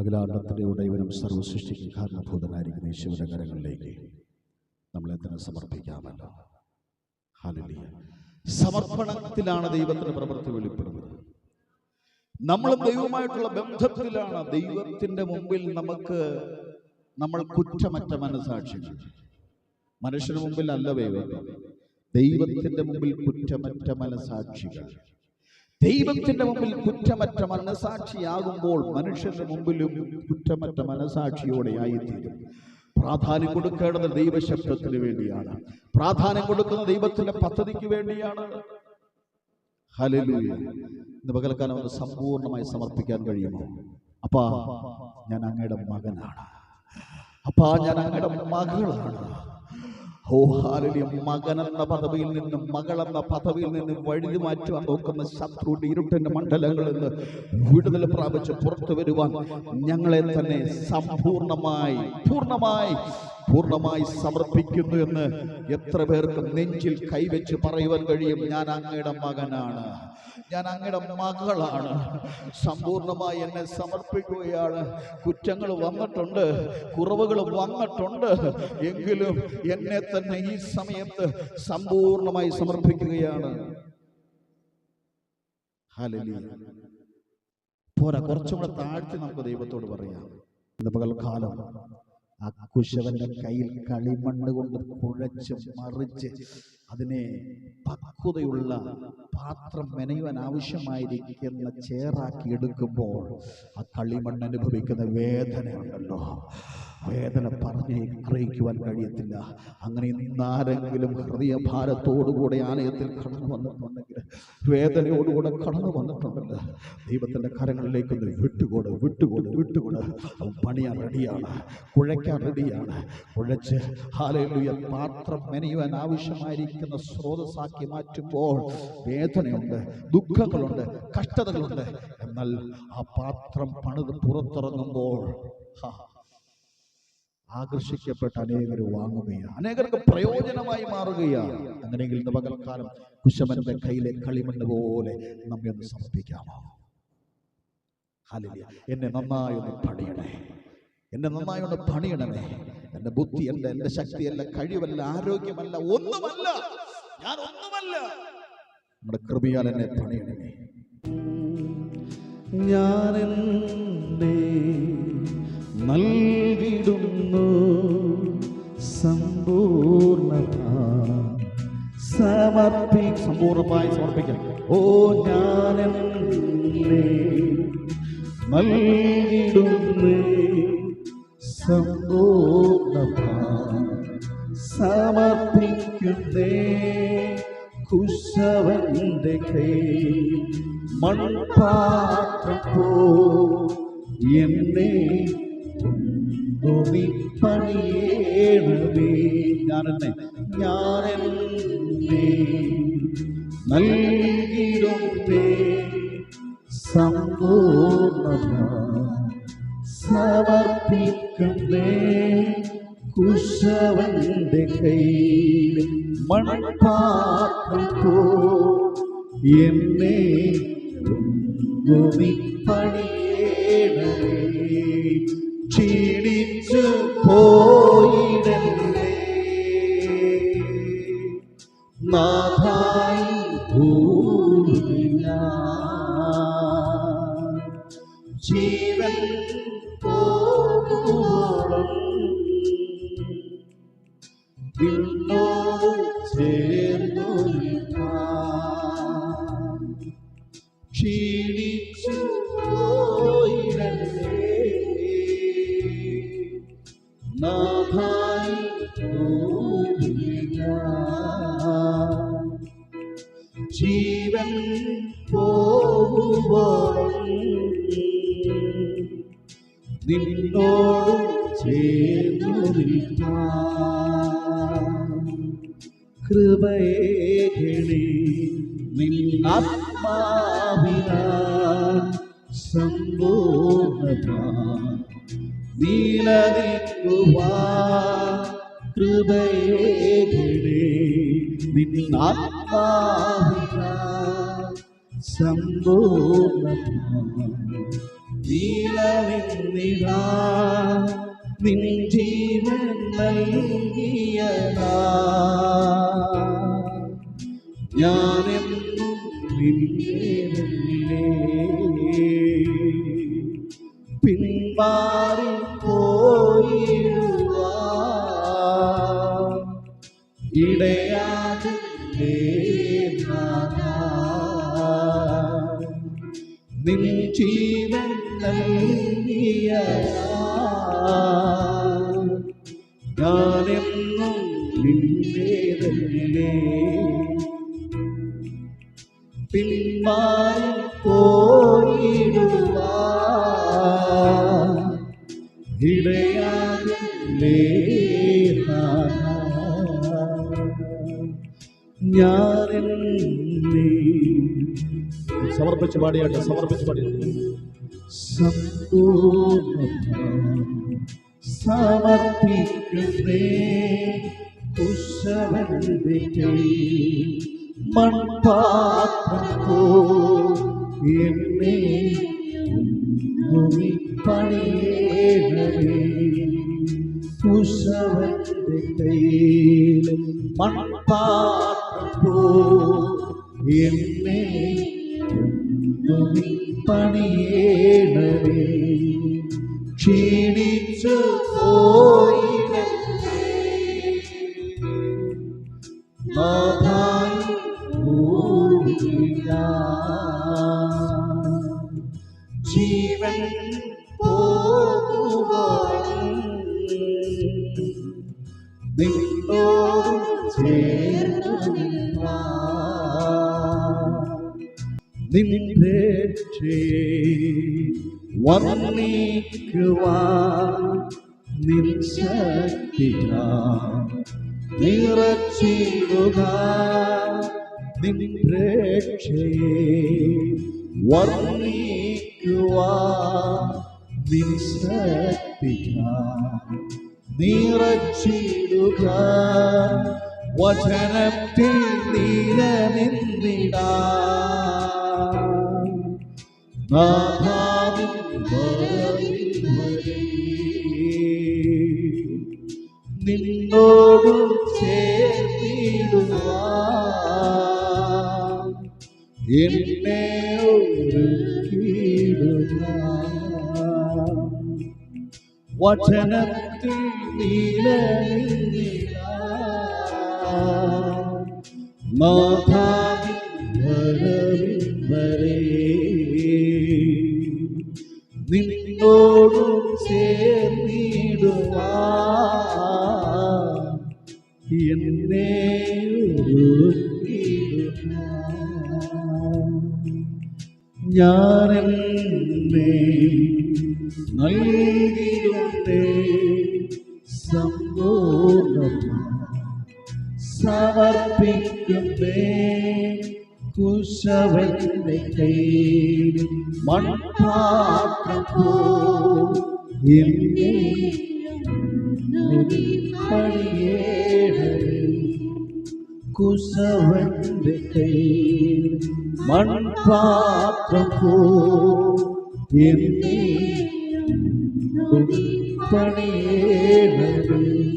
അഖിലാണ്ടത്തിൻ്റെ ഉടയവനും സർവ്വസൃഷ്ടിക്കും കാരണഭൂതനായിരിക്കുന്ന യേശുവിൻ്റെ കരങ്ങളിലേക്ക് നമ്മളെ തന്നെ സമർപ്പിക്കാമല്ലോ. ഹല്ലേലൂയ. സമർപ്പണത്തിലാണ് ദൈവത്തിന്റെ പ്രവൃത്തി വെളിപ്പെടുന്നത്. നമ്മളും ദൈവവുമായിട്ടുള്ള ബന്ധത്തിലാണ്. ദൈവത്തിന്റെ മുമ്പിൽ നമ്മൾ കുറ്റമറ്റ മനസാക്ഷികൾ. മനുഷ്യന് മുമ്പിൽ അല്ല ദൈവത്തിന്റെ മുമ്പിൽ കുറ്റമറ്റ മനസാക്ഷികൾ. ദൈവത്തിന്റെ മുമ്പിൽ കുറ്റമറ്റ മനസാക്ഷിയാകുമ്പോൾ മനുഷ്യന്റെ മുമ്പിലും കുറ്റമറ്റ മനസാക്ഷിയോടെ ആയിത്തീരും. പ്രാധാന്യം കൊടുക്കേണ്ടത് ദൈവശബ്ദത്തിന് വേണ്ടിയാണ്. പ്രാധാന്യം കൊടുക്കുന്ന ദൈവത്തിന്റെ പദ്ധതിക്ക് വേണ്ടിയാണ്. ഹല്ലേലൂയ. ഇന്ന് പകൽക്കാലം ഒന്ന് സമ്പൂർണ്ണമായി സമർപ്പിക്കാൻ കഴിയുമോ? അപ്പാ, ഞാൻ അങ്ങയുടെ മകനാണ്. അപ്പാ, ഞാൻ അങ്ങയുടെ മകളാണ്. ഓ ഹല്ലേലൂയ. മകനെന്ന പദവിയിൽ നിന്നും മകളെന്ന പദവിയിൽ നിന്നും വഴുതി മാറ്റുവാൻ നോക്കുന്ന ശത്രുവിന്റെ ഇരുട്ടിന്റെ മണ്ഡലങ്ങളിൽ നിന്ന് വിടുതൽ പ്രാപിച്ച് പുറത്തു വരുവാൻ ഞങ്ങളെ തന്നെ പൂർണ്ണമായി സമർപ്പിക്കുന്നു എന്ന് എത്ര പേർക്ക് നെഞ്ചിൽ കൈവച്ച് പറയുവാൻ കഴിയും? ഞാൻ അങ്ങയുടെ മകനാണ്, ഞാൻ അങ്ങയുടെ മകളാണ്. സമ്പൂർണമായി എന്നെ സമർപ്പിക്കുകയാണ്. കുറ്റങ്ങൾ വന്നിട്ടുണ്ട്, കുറവുകൾ വന്നിട്ടുണ്ട്, എങ്കിലും എന്നെ തന്നെ ഈ സമയത്ത് സമ്പൂർണമായി സമർപ്പിക്കുകയാണ്. ഹല്ലേലൂയ. പോരാ, കുറച്ചും കൂടെ താഴ്ത്തി നമുക്ക് ദൈവത്തോട് പറയാം. ഇന്ന് പകൽക്കാലം ആ കുശവന്റെ കയ്യിൽ കളിമണ്ണ് കൊണ്ട് കുഴച്ച് മറിച്ച് അതിനെ പക്വതയുള്ള പാത്രം മെനയുവാൻ ആവശ്യമായിരിക്കുന്ന ചേറാക്കി എടുക്കുമ്പോൾ ആ കളിമണ്ണ് അനുഭവിക്കുന്ന വേദനയുണ്ടല്ലോ, വേദന പറഞ്ഞ് അറിയിക്കുവാൻ കഴിയത്തില്ല. അങ്ങനെ ഇന്നാരെങ്കിലും ഹൃദയഭാരത്തോടുകൂടെ ആലയത്തിൽ കടന്നു വന്നിട്ടുണ്ടെങ്കിൽ, വേദനയോടുകൂടെ കടന്നു വന്നിട്ടുണ്ടല്ലോ, ദൈവത്തിന്റെ കരങ്ങളിലേക്കൊന്ന് വിട്ടുകൊട്. അവൻ പണിയാൻ റെഡിയാണ്, കുഴയ്ക്കാൻ റെഡിയാണ്. കുഴച്ച് ഹല്ലേലൂയ പാത്രം മെനയുവാൻ ആവശ്യമായിരിക്കുന്ന സ്രോതസ്സാക്കി മാറ്റുമ്പോൾ വേദനയുണ്ട്, ദുഃഖങ്ങളുണ്ട്, കഷ്ടതകളുണ്ട്. എന്നാൽ ആ പാത്രം പണിത് പുറത്തിറങ്ങുമ്പോൾ ആകർഷിക്കപ്പെട്ട അനേകർ വാങ്ങുകയാണ്, അനേകർക്ക് പ്രയോജനമായി മാറുകയാണ്. അങ്ങനെയെങ്കിൽ ഇന്ന് പകൽക്കാലം കുശവന്റെ കയ്യിലെ കളിമണ്ണ് പോലെ നമ്മെ ഒന്ന് സമർപ്പിക്കാമോ? ഹല്ലേലൂയ. എന്നെ നന്നായി ഒന്ന് പണിയണമേ. എന്റെ ബുദ്ധി അല്ല, എന്റെ ശക്തിയല്ല, കഴിവല്ല, ആരോഗ്യമല്ല, ഒന്നുമല്ല, ഞാൻ ഒന്നുമല്ല. നമ്മുടെ കൃപയാൽ എന്നെ പണിയണമേ. ഞാൻ എന്നെ നൽകിടുന്നു സമ്പൂർണമായി സമർപ്പിക്കാം. ഓ, ഞാൻ എന്നെ നൽകിടുന്നു സമർപ്പിക്കുന്നേ. കുശവന്റെ കൈ മൺപാത്രം പോ എന്നെ പണിയേണമേ. ഞാനെന്നെ നൽകിടുന്നേ സമർപ്പിക്കുന്നേ. കുശവന്റെ കയ്യിൽ മൺപാത്രം പോ എന്നെ പണിയേണമേ. ക്ഷീണിച്ചു പോയിടല്ലേ നാഥായി ജീവൻ പോകുവോളം നിന്നോട് ചേർന്നു ക്ഷീണിച്ചു പോയിടല്ലേ നാഥായി ജീവൻ പോകുവോളം നിന്നോട് ചേർന്നു കൃപയേകണേ നിന്നാത്മാവിനാൽ സമ്പൂർണ്ണമായി നിലനിൽക്കുവാൻ. കൃപയേകണേ നിന്നാത്മാവിനാൽ സമ്പൂർണ്ണമായി നീലമെന്നിടാ നിൻ ജീവൻ നൽകിയതാ ഞാനെന്നും നിന്നെ പിന്മാറി പോയിടുവാ ഇടയാകല്ലേ നാഥാ നിൻ ജീവൻ നൽകിയതാ ഞാനെന്നും നിന്നേതല്ലേ പിന്മാറി പോയിടുവാ ഇടയാകല്ലേ ഞാനെന്നെ സമർപ്പിച്ച് പാടിയാട്ടെ സമർപ്പിച്ച് പാടിയാട്ടെ സമർപ്പിക്കുന്നേ കുശവന്റെ മൺപാത്രം പോ എന്നെ പണിയേണമേ കുശവന്റെ കയ്യിലെ മൺപാത്രം പോ എന്നെ പണിയേണമേ ക്ഷീണിച്ചു പോയിടല്ലേ നാഥായി ഓടില്ല ജീവൻ പോകുവാൻ നിന്നോട് ചേർന്നു നിന്റെ വർണ്ണിക്കുവാൻ നിൻ ശക്തിയാൽ നിറച്ചിടുക നിന്റെ വർണ്ണിക്കുവാൻ നിൻ ശക്തിയാൽ നിറച്ചിടുക വചനത്തിൽ നിലനിന്നിടാൻ നാഥാവിൻ വരവിൽ വരെ നിന്നോട് ചേർന്നിടുവാൻ എന്നെ ഒരുക്കിയിടുക വചനത്തിൽ നിലനിന്നിടാൻ നാഥാവിൻ വരവിൽ വരെ നിന്നോട് ചേർന്നിടുവാൻ എന്നെ ഒരുക്കിയിടുക ഞാനെന്നെ നൽകിയിടുന്നേ സമ്പൂർണ്ണമായി സമർപ്പിക്കുന്നേ കുശവന്റെ കയ്യിൽ മൺപാത്രം പോ എന്നെ പണിയേണമേ കുശവന്റെ കയ്യിൽ മൺപാത്രം പോ എന്നെ പണിയേണമേ